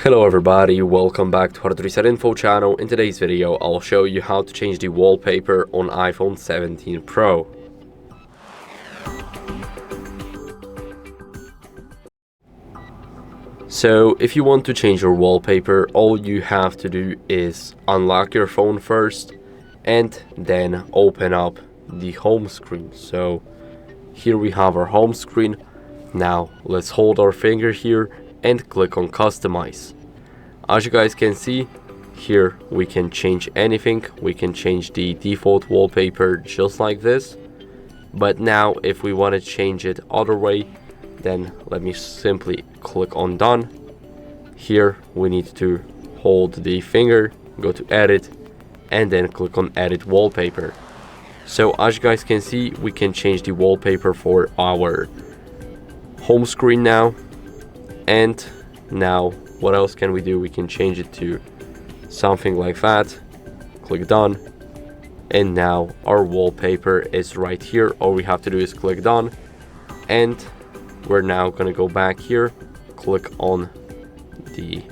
Hello everybody, welcome back to HardReset.Info channel. In today's video, I'll show you how to change the wallpaper on iPhone 17 Pro. So if you want to change your wallpaper, all you have to do is unlock your phone first and then open up the home screen. So here we have our home screen. Now let's hold our finger here and click on customize. As you guys can see, here we can change anything. We can change the default wallpaper just like this. But now if we want to change it other way, then let me simply click on done. Here we need to hold the finger, go to edit, and then click on edit wallpaper. So as you guys can see, we can change the wallpaper for our home screen now. And now what else can we do? We can change it to something like that. Click done, and now our wallpaper is right here. All we have to do is click done, and we're now gonna go back here, click on the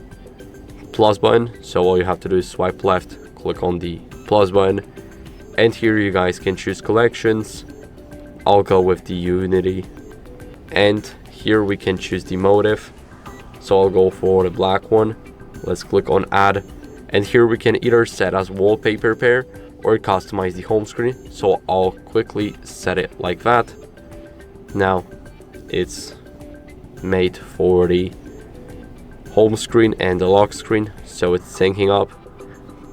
plus button. So all you have to do is swipe left, click on the plus button, and here you guys can choose collections. I'll go with the Unity, and here we can choose the motif. So I'll go for the black one. Let's click on add, and here we can either set as wallpaper pair or customize the home screen. So I'll quickly set it like that. Now it's made for the home screen and the lock screen, so it's syncing up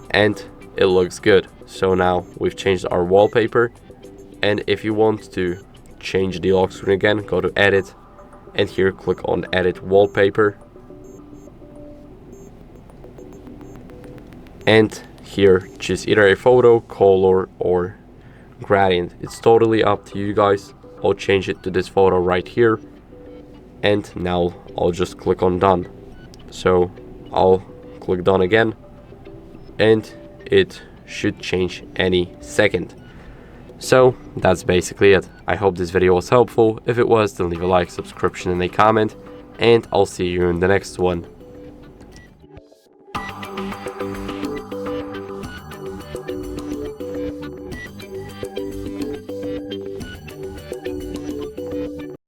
and it looks good. So now we've changed our wallpaper, and if you want to change the lock screen again, go to edit, and here click on edit wallpaper, and here choose either a photo, color, or gradient. It's totally up to you guys. I'll change it to this photo right here, and now I'll just click on done. So I'll click done again, and it should change any second. So that's basically it. I hope this video was helpful. If it was, then leave a like, subscription, and a comment, and I'll see you in the next one.